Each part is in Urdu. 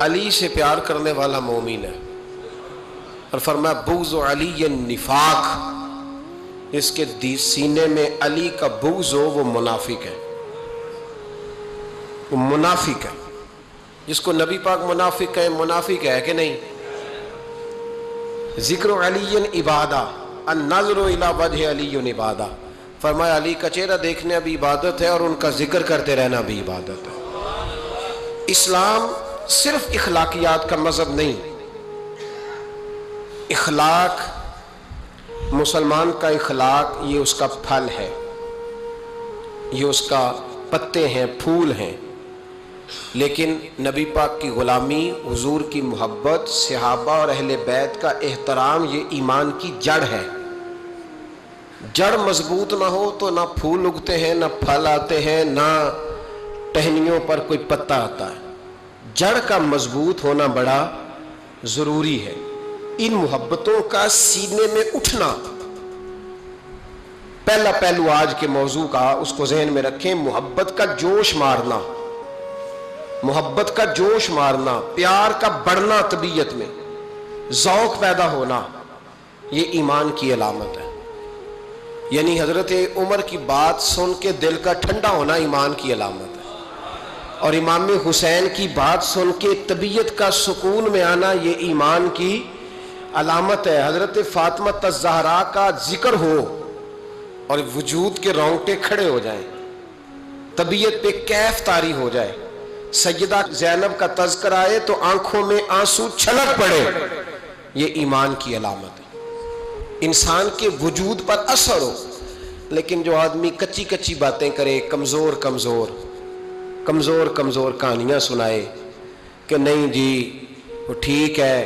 علی سے پیار کرنے والا مومن ہے، اور فرمایا بغض علی نفاق، اس کے سینے میں علی کا بغض ہو وہ منافق ہے، وہ منافق ہے۔ جس کو نبی پاک منافق کہیں، منافق ہے کہ نہیں؟ ذکر علی عبادہ، النظر الی وجہ علی عبادہ، فرمایا علی کا چہرہ دیکھنا بھی عبادت ہے اور ان کا ذکر کرتے رہنا بھی عبادت ہے۔ اسلام صرف اخلاقیات کا مذہب نہیں، اخلاق، مسلمان کا اخلاق یہ اس کا پھل ہے، یہ اس کا پتے ہیں، پھول ہیں، لیکن نبی پاک کی غلامی، حضور کی محبت، صحابہ اور اہل بیت کا احترام یہ ایمان کی جڑ ہے۔ جڑ مضبوط نہ ہو تو نہ پھول اگتے ہیں، نہ پھل آتے ہیں، نہ ٹہنیوں پر کوئی پتا آتا ہے۔ جڑ کا مضبوط ہونا بڑا ضروری ہے۔ ان محبتوں کا سینے میں اٹھنا، پہلا پہلو آج کے موضوع کا اس کو ذہن میں رکھیں، محبت کا جوش مارنا، محبت کا جوش مارنا، پیار کا بڑھنا، طبیعت میں ذوق پیدا ہونا، یہ ایمان کی علامت ہے۔ یعنی حضرت عمر کی بات سن کے دل کا ٹھنڈا ہونا ایمان کی علامت ہے، اور امام حسین کی بات سن کے طبیعت کا سکون میں آنا یہ ایمان کی علامت ہے۔ حضرت فاطمہ الزہرا کا ذکر ہو اور وجود کے رونگٹے کھڑے ہو جائیں، طبیعت پہ کیف طاری ہو جائے، سیدہ زینب کا تذکر آئے تو آنکھوں میں آنسو چھلک پڑے، یہ ایمان کی علامت ہے۔ انسان کے وجود پر اثر ہو، لیکن جو آدمی کچی کچی باتیں کرے، کمزور کمزور کمزور کمزور کہانیاں سنائے کہ نہیں جی وہ ٹھیک ہے،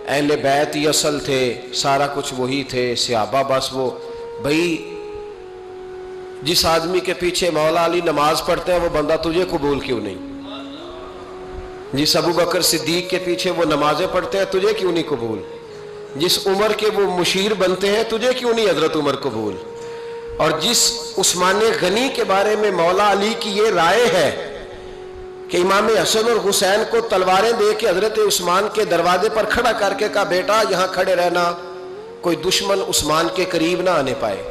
اہل بیت ہی اصل تھے، سارا کچھ وہی تھے، صحابہ بس وہ، بھائی جس آدمی کے پیچھے مولا علی نماز پڑھتے ہیں وہ بندہ تجھے قبول کیوں نہیں؟ جس ابو بکر صدیق کے پیچھے وہ نمازیں پڑھتے ہیں تجھے کیوں نہیں قبول؟ جس عمر کے وہ مشیر بنتے ہیں تجھے کیوں نہیں حضرت عمر قبول؟ اور جس عثمان غنی کے بارے میں مولا علی کی یہ رائے ہے کہ امام حسن اور حسین کو تلواریں دے کے حضرت عثمان کے دروازے پر کھڑا کر کے کہا بیٹا یہاں کھڑے رہنا، کوئی دشمن عثمان کے قریب نہ آنے پائے،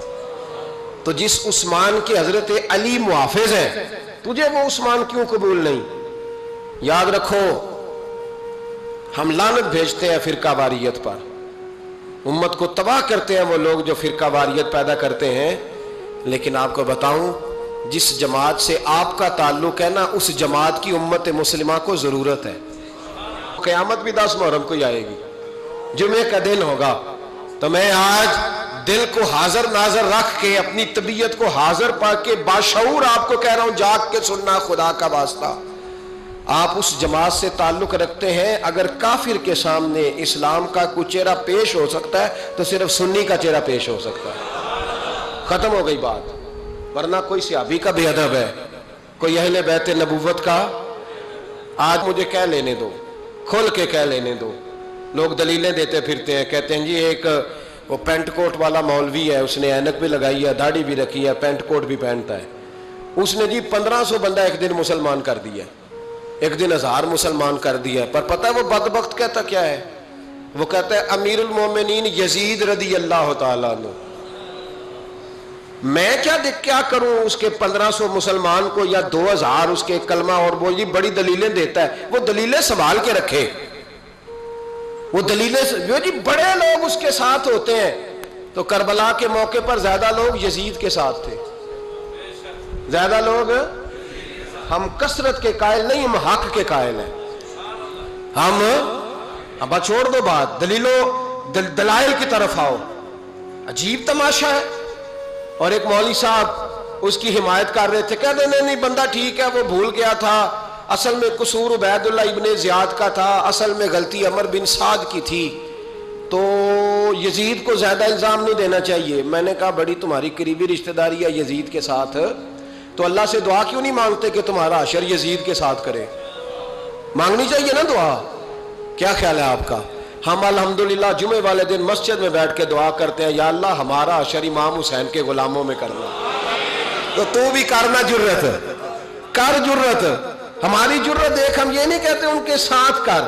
تو جس عثمان کے حضرت علی محافظ ہیں تجھے وہ عثمان کیوں قبول نہیں؟ یاد رکھو، ہم لعنت بھیجتے ہیں فرقہ واریت پر، امت کو تباہ کرتے ہیں وہ لوگ جو فرقہ واریت پیدا کرتے ہیں، لیکن آپ کو بتاؤں جس جماعت سے آپ کا تعلق ہے نا، اس جماعت کی امت مسلمہ کو ضرورت ہے۔ قیامت بھی 10 محرم کو ہی آئے گی، جمعے کا دن ہوگا، تو میں آج دل کو حاضر ناظر رکھ کے، اپنی طبیعت کو حاضر پا کے باشعور آپ کو کہہ رہا ہوں، جاگ کے سننا خدا کا واسطہ، آپ اس جماعت سے تعلق رکھتے ہیں، اگر کافر کے سامنے اسلام کا کوئی چہرہ پیش ہو سکتا ہے تو صرف سنی کا چہرہ پیش ہو سکتا ہے، ختم ہو گئی بات۔ ورنہ کوئی صحابی کا بے ادب ہے، کوئی اہل بیت نبوت کا، آج مجھے کہہ لینے دو، کھل کے کہہ لینے دو۔ لوگ دلیلیں دیتے پھرتے ہیں، کہتے ہیں جی ایک وہ پینٹ کوٹ والا مولوی ہے، اس نے اینک بھی لگائی ہے، داڑھی بھی رکھی ہے، پینٹ کوٹ بھی پہنتا ہے، اس نے جی 1500 بندہ ایک دن مسلمان کر دیا، ایک دن 1000 مسلمان کر دیا، پر پتہ ہے وہ بدبخت کہتا کیا ہے؟ وہ کہتا ہے امیر المومنین یزید رضی اللہ تعالیٰ عنہ، میں کیا کروں اس کے 1500 مسلمان کو یا 2000 اس کے کلمہ، اور وہ جی بڑی دلیلیں دیتا ہے، وہ دلیلیں سنبھال کے رکھے، وہ دلیلیں جو جی بڑے لوگ اس کے ساتھ ہوتے ہیں، تو کربلا کے موقع پر زیادہ لوگ یزید کے ساتھ تھے، زیادہ لوگ، ہم کثرت کے قائل نہیں، ہم حق کے قائل ہیں، ہم اب چھوڑ دو بات، دلائل کی طرف آؤ۔ عجیب تماشا ہے، اور ایک مولوی صاحب اس کی حمایت کر رہے تھے، کہتے نہیں بندہ ٹھیک ہے، وہ بھول گیا تھا، اصل میں قصور عبید اللہ ابن زیاد کا تھا، اصل میں غلطی عمر بن سعد کی تھی، تو یزید کو زیادہ الزام نہیں دینا چاہیے۔ میں نے کہا بڑی تمہاری قریبی رشتہ داری ہے یزید کے ساتھ، تو اللہ سے دعا کیوں نہیں مانگتے کہ تمہارا حشر یزید کے ساتھ کرے؟ مانگنی چاہیے نا دعا، کیا خیال ہے آپ کا؟ ہم الحمدللہ جمعے والے دن مسجد میں بیٹھ کے دعا کرتے ہیں، یا اللہ ہمارا حشر امام حسین کے غلاموں میں کرنا، تو بھی کرنا، جرت کر، جرت ہماری جرت دیکھ، ہم یہ نہیں کہتے ان کے ساتھ کر،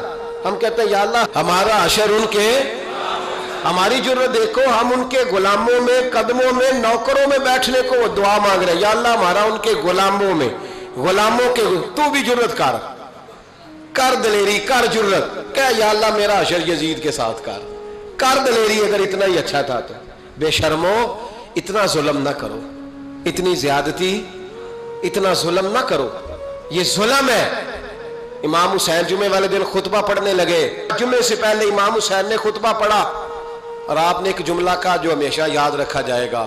ہم کہتے ہیں یا اللہ ہمارا حشر ان کے، ہماری جرت دیکھو ہم ان کے غلاموں میں، قدموں میں، نوکروں میں بیٹھنے کو وہ دعا مانگ رہے ہیں، یا اللہ ہمارا ان کے غلاموں میں، غلاموں کے، تو بھی جرت کر دلیری، کر جرت، کہ یا اللہ میرا حشر یزید کے ساتھ کر دلیری، اگر اتنا ہی اچھا تھا تو۔ بے شرمو، اتنا ظلم نہ کرو، اتنی زیادتی، اتنا ظلم نہ کرو، یہ ظلم ہے۔ امام حسین جمعے والے دن خطبہ پڑھنے لگے، جمعے سے پہلے امام حسین نے خطبہ پڑھا اور آپ نے ایک جملہ کہا جو ہمیشہ یاد رکھا جائے گا۔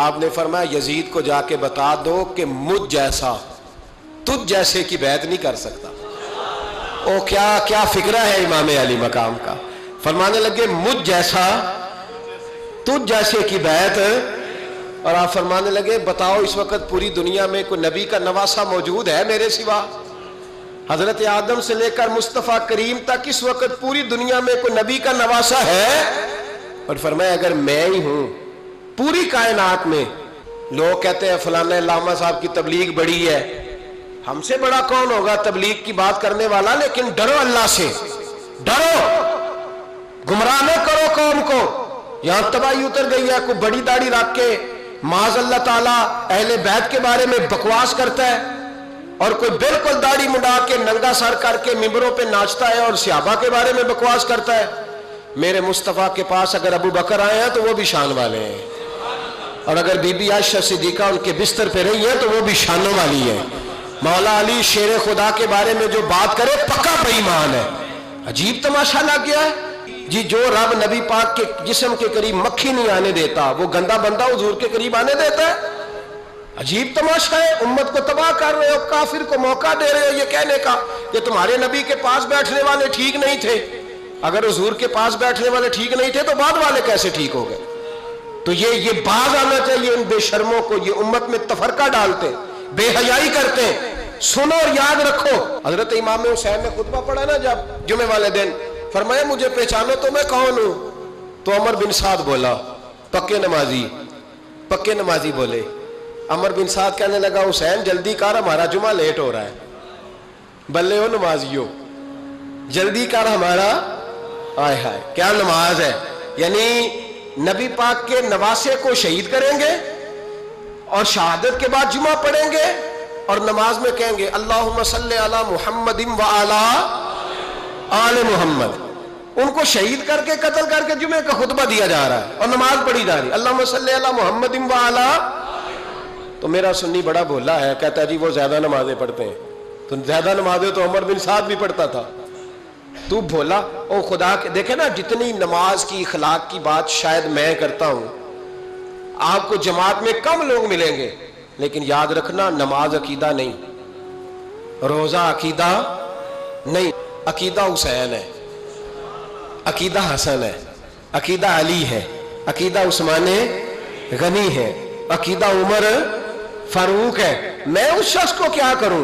آپ نے فرمایا یزید کو جا کے بتا دو کہ مجھ جیسا تجھ جیسے کی بیعت نہیں کر سکتا۔ او کیا فکرہ ہے امام علی مقام کا، فرمانے لگے مجھ جیسا تجھ جیسے کی بیعت، اور آپ فرمانے لگے بتاؤ اس وقت پوری دنیا میں کوئی نبی کا نواسا موجود ہے میرے سوا؟ حضرت آدم سے لے کر مصطفیٰ کریم تک اس وقت پوری دنیا میں کوئی نبی کا نواسا ہے؟ اور فرمایا اگر میں ہی ہوں پوری کائنات میں، لوگ کہتے ہیں فلانا علامہ صاحب کی تبلیغ بڑی ہے، ہم سے بڑا کون ہوگا تبلیغ کی بات کرنے والا؟ لیکن ڈرو اللہ سے، ڈرو، گمراہ نہ کرو قوم کو۔ یہاں تباہی اتر گئی ہے، کوئی بڑی داڑھی رکھ کے معاذ اللہ تعالیٰ اہل بیت کے بارے میں بکواس کرتا ہے، اور کوئی بالکل داڑھی مڈا کے ننگا سر کر کے ممبروں پہ ناچتا ہے اور صحابہ کے بارے میں بکواس کرتا ہے۔ میرے مصطفیٰ کے پاس اگر ابو بکر آئے ہیں تو وہ بھی شان والے ہیں، اور اگر بی بی عائشہ صدیقہ ان کے بستر پہ رہی ہے تو وہ بھی شانوں والی ہے۔ مولا علی شیر خدا کے بارے میں جو بات کرے پکا بے ایمان ہے۔ عجیب تماشا لگ گیا ہے جی، جو رب نبی پاک کے جسم کے قریب مکھی نہیں آنے دیتا وہ گندا بندہ حضور کے قریب آنے دیتا ہے؟ عجیب تماشا ہے، امت کو تباہ کر رہے ہو، کافر کو موقع دے رہے ہو یہ کہنے کا کہ تمہارے نبی کے پاس بیٹھنے والے ٹھیک نہیں تھے۔ اگر حضور کے پاس بیٹھنے والے ٹھیک نہیں تھے تو بعد والے کیسے ٹھیک ہو گئے؟ تو یہ باز آنا چاہیے ان بے شرموں کو، یہ امت میں تفرقہ ڈالتے، بے حیائی کرتے۔ سنو اور یاد رکھو، حضرت امام حسین نے خطبہ پڑھا نا جب جمعے والے دن، فرمایا مجھے پہچانو تو میں کون ہوں؟ تو عمر بن سعد بولا، پکے نمازی بولے۔ عمر بن سعد کہنے لگا حسین جلدی کر ہمارا جمعہ لیٹ ہو رہا ہے۔ بلے ہو نمازیوں، جلدی کر ہمارا، آئے ہائے کیا نماز ہے، یعنی نبی پاک کے نواسے کو شہید کریں گے اور شہادت کے بعد جمعہ پڑھیں گے اور نماز میں کہیں گے اللہم صلی علی محمد وعلی آل محمد۔ ان کو شہید کر کے قتل کر کے جمعے کا خطبہ دیا جا رہا ہے اور نماز پڑھی جا رہی ہے اللہم صلی علی محمد وعلی۔ تو میرا سنی بڑا بھولا ہے، کہتا ہے جی وہ زیادہ نمازیں پڑھتے ہیں۔ تو زیادہ نمازیں تو عمر بن سعد بھی پڑھتا تھا، تو بھولا۔ او خدا کے دیکھیں نا، جتنی نماز کی اخلاق کی بات شاید میں کرتا ہوں، آپ کو جماعت میں کم لوگ ملیں گے، لیکن یاد رکھنا نماز عقیدہ نہیں، روزہ عقیدہ نہیں، عقیدہ حسین ہے، عقیدہ حسن ہے، عقیدہ علی ہے، عقیدہ عثمان غنی ہے، عقیدہ عمر فاروق ہے۔ میں اس شخص کو کیا کروں؟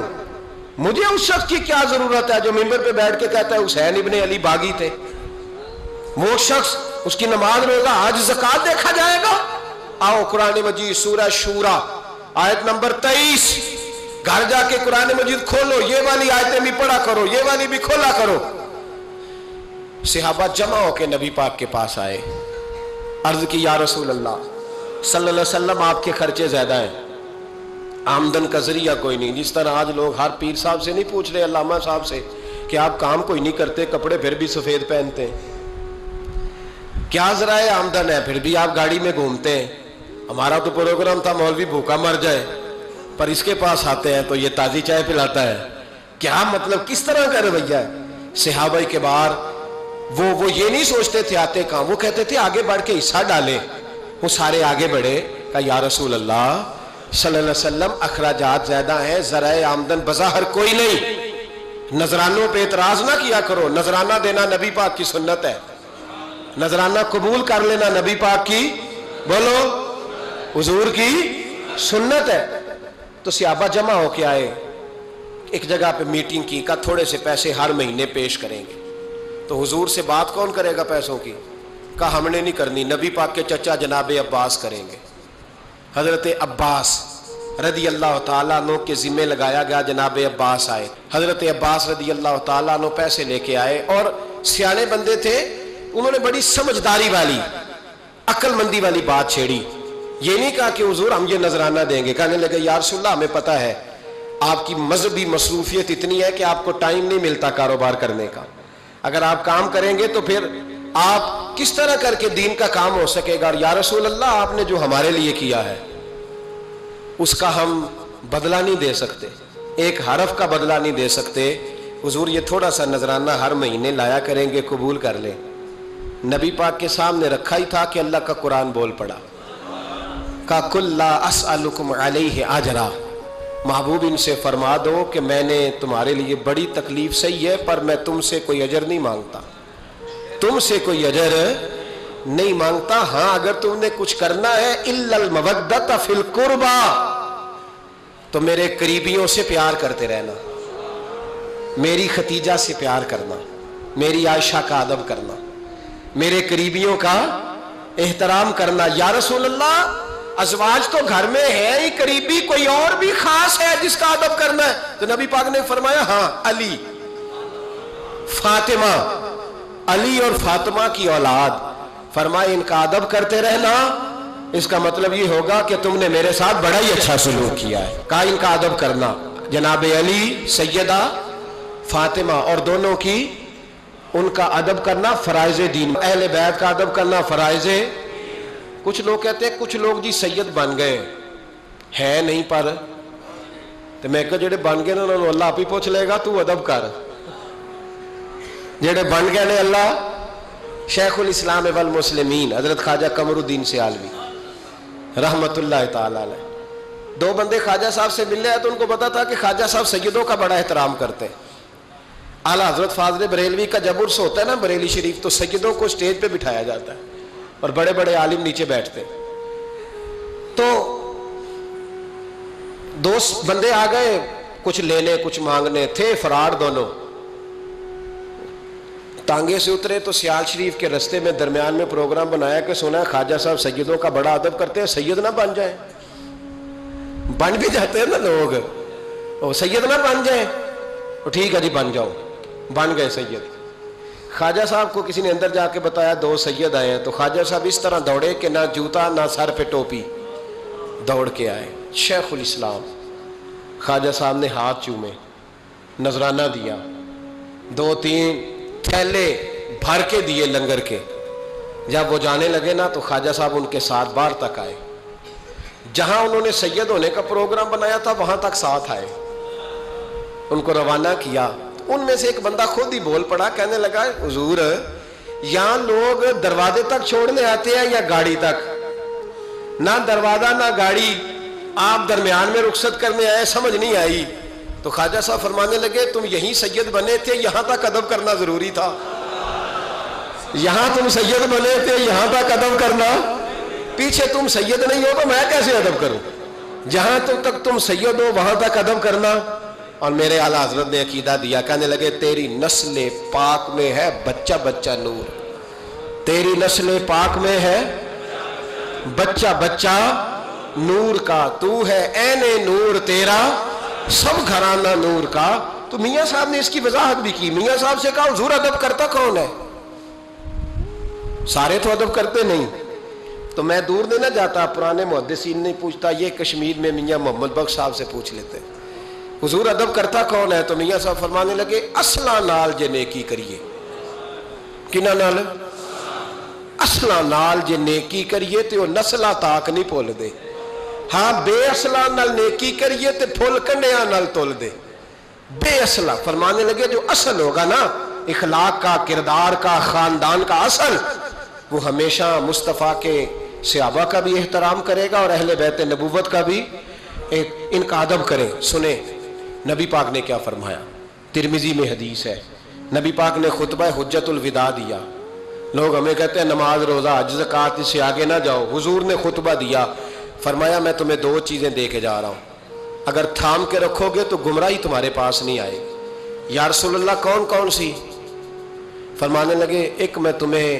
مجھے اس شخص کی کیا ضرورت ہے جو ممبر پہ بیٹھ کے کہتا ہے حسین ابن علی باغی تھے؟ وہ شخص، اس کی نماز روزہ حج زکوٰۃ دیکھا جائے گا؟ آؤ قرآن مجید سورہ شورا آیت نمبر 23، گھر جا کے قرآن مجید کھولو، یہ والی آیتیں بھی پڑھا کرو، یہ والی بھی کھولا کرو۔ صحابہ جمع ہو کے نبی پاک کے پاس آئے، عرض کی یا رسول اللہ صلی اللہ علیہ وسلم آپ کے خرچے زیادہ ہیں، آمدن کا ذریعہ کوئی نہیں۔ جس طرح آج لوگ ہر پیر صاحب سے نہیں پوچھ رہے، علامہ صاحب سے، کہ آپ کام کوئی نہیں کرتے، کپڑے پھر بھی سفید پہنتے ہیں، کیا ذرائع آمدن ہے، پھر بھی آپ گاڑی میں گھومتے ہیں۔ ہمارا تو پروگرام تھا مولوی بھوکا مر جائے، پر اس کے پاس آتے ہیں تو یہ تازی چائے پلاتا ہے، کیا مطلب کس طرح کا رویہ ہے؟ صحابہ کے بار وہ یہ نہیں سوچتے تھے آتے کہاں، وہ کہتے تھے آگے بڑھ کے حصہ ڈالے۔ وہ سارے آگے بڑھے، کہا یا رسول اللہ صلی اللہ علیہ وسلم اخراجات زیادہ ہیں، ذرائع آمدن بظاہر کوئی نہیں، نذرانوں پہ اعتراض نہ کیا کرو، نذرانہ دینا نبی پاک کی سنت ہے، نذرانہ قبول کر لینا نبی پاک کی، بولو، حضور کی سنت ہے۔ تو صحابہ جمع ہو کے آئے، ایک جگہ پہ میٹنگ کی، کہا تھوڑے سے پیسے ہر مہینے پیش کریں گے۔ تو حضور سے بات کون کرے گا پیسوں کی؟ کہا ہم نے نہیں کرنی، نبی پاک کے چچا جناب عباس کریں گے۔ حضرت عباس رضی اللہ تعالیٰ عنہ کے ذمے لگایا گیا. جناب عباس آئے. حضرت عباس رضی اللہ تعالیٰ عنہ پیسے لے کے آئے اور سیانے بندے تھے, انہوں نے بڑی سمجھداری والی عقل مندی والی بات چھیڑی. یہ نہیں کہا کہ حضور ہم یہ نذرانہ دیں گے. کہنے لگے یا رسول اللہ ہمیں پتہ ہے آپ کی مذہبی مصروفیت اتنی ہے کہ آپ کو ٹائم نہیں ملتا کاروبار کرنے کا. اگر آپ کام کریں گے تو پھر آپ کس طرح کر کے دین کا کام ہو سکے گا. اور یا رسول اللہ آپ نے جو ہمارے لیے کیا ہے اس کا ہم بدلہ نہیں دے سکتے, ایک حرف کا بدلہ نہیں دے سکتے. حضور یہ تھوڑا سا نذرانہ ہر مہینے لایا کریں گے, قبول کر لیں. نبی پاک کے سامنے رکھا ہی تھا کہ اللہ کا قرآن بول پڑا. کا کل لا اسألکم علیہ اجرا, محبوب ان سے فرما دو کہ میں نے تمہارے لیے بڑی تکلیف سہی ہے پر میں تم سے کوئی اجر نہیں مانگتا, تم سے کوئی اجر نہیں مانگتا. ہاں اگر تم نے کچھ کرنا ہے الا المودۃ فی القربى, تو میرے قریبیوں سے پیار کرتے رہنا, میری ختیجہ سے پیار کرنا, میری عائشہ کا ادب کرنا, میرے قریبیوں کا احترام کرنا. یا رسول اللہ ازواج تو گھر میں ہے ہی, قریبی کوئی اور بھی خاص ہے جس کا ادب کرنا ہے؟ تو نبی پاک نے فرمایا ہاں علی, فاطمہ, علی اور فاطمہ کی اولاد. فرمایا ان کا ادب کرتے رہنا, اس کا مطلب یہ ہوگا کہ تم نے میرے ساتھ بڑا ہی اچھا سلوک کیا ہے. کہا ان کا ادب کرنا, جناب علی, سیدہ فاطمہ اور دونوں کی ان کا ادب کرنا فرائض دین, اہل بیت کا ادب کرنا فرائض. کچھ لوگ کہتے ہیں کچھ لوگ جی سید بن گئے ہے نہیں, پر تو میں کہ جڑے بن گئے انہوں نے اللہ آپ ہی پوچھ لے گا, تو ادب کر. جڑے بن گئے نے اللہ. شیخ الاسلام والمسلمین حضرت خواجہ قمر الدین سیالوی رحمت اللہ تعالی علیہ, دو بندے خواجہ صاحب سے ملنے آئے تو ان کو پتا تھا کہ خواجہ صاحب سیدوں کا بڑا احترام کرتے ہیں. اعلیٰ حضرت فاضل بریلوی کا جب عرس ہوتا ہے نا بریلی شریف, تو سیدوں کو اسٹیج پہ بٹھایا جاتا ہے اور بڑے بڑے عالم نیچے بیٹھتے. تو دو بندے آ گئے کچھ لینے کچھ مانگنے, تھے فرار دونوں. ٹانگے سے اترے تو سیال شریف کے رستے میں درمیان میں پروگرام بنایا کہ سنا ہے خواجہ صاحب سیدوں کا بڑا ادب کرتے ہیں, سید نہ بن جائیں. بن بھی جاتے ہیں نا لوگ, او سید نہ بن جائیں. ٹھیک ہے جی بن جاؤ. بن گئے سید. خواجہ صاحب کو کسی نے اندر جا کے بتایا دو سید آئے ہیں, تو خواجہ صاحب اس طرح دوڑے کہ نہ جوتا نہ سر پہ ٹوپی, دوڑ کے آئے. شیخ الاسلام خواجہ صاحب نے ہاتھ چومے, نذرانہ دیا, 2-3 تھیلے بھر کے دیے لنگر کے. جب وہ جانے لگے نا تو خواجہ صاحب ان کے ساتھ باہر تک آئے. جہاں انہوں نے سید ہونے کا پروگرام بنایا تھا وہاں تک ساتھ آئے, ان کو روانہ کیا. ان میں سے ایک بندہ خود ہی بول پڑا, کہنے لگا حضور یہاں لوگ دروازے تک چھوڑنے آتے ہیں یا گاڑی تک؟ نہ دروازہ نہ گاڑی, آپ درمیان میں رخصت کرنے آئے, سمجھ نہیں آئی. تو خواجہ صاحب فرمانے لگے تم یہیں سید بنے تھے, یہاں تک ادب کرنا ضروری تھا. یہاں تم سید بنے تھے, یہاں تک ادب کرنا, پیچھے تم سید نہیں ہو تو میں کیسے ادب کروں؟ جہاں تک تم سید ہو وہاں تک ادب کرنا. اور میرے اعلیٰ حضرت نے عقیدہ دیا, کہنے لگے تیری نسل پاک میں ہے بچہ بچہ نور, تیری نسل پاک میں ہے بچہ بچہ نور کا, تو ہے عین نور تیرا سب گھرانہ نور کا. تو میاں صاحب نے اس کی وضاحت بھی کی. میاں صاحب سے کہا حضور ادب کرتا کون ہے؟ سارے تو ادب کرتے نہیں. تو میں دور نہیں نہ جاتا, پرانے محدثین نہیں پوچھتا, یہ کشمیر میں میاں محمد بخش صاحب سے پوچھ لیتے حضور ادب کرتا کون ہے؟ تو میاں صاحب فرمانے لگے اصلا نال جے نیکی کریے. کنہ نال؟ اصلا نال جے نیکی کریے تو نسلہ تاک نہیں پھول دے. ہاں بے اصلا نال نیکی کریے تو پھول کنڈیاں نال تول دے. بے اصلا فرمانے لگے جو اصل ہوگا نا اخلاق کا, کردار کا, خاندان کا اصل, وہ ہمیشہ مصطفیٰ کے صحابہ کا بھی احترام کرے گا اور اہل بیت نبوت کا بھی ان کا ادب کرے. سنیں نبی پاک نے کیا فرمایا, ترمذی میں حدیث ہے. نبی پاک نے خطبہ حجت الوداع دیا. لوگ ہمیں کہتے ہیں نماز روزہ حج زکوٰۃ سے آگے نہ جاؤ. حضور نے خطبہ دیا, فرمایا میں تمہیں 2 چیزیں دے کے جا رہا ہوں, اگر تھام کے رکھو گے تو گمراہی تمہارے پاس نہیں آئے. یا رسول اللہ کون کون سی؟ فرمانے لگے ایک میں تمہیں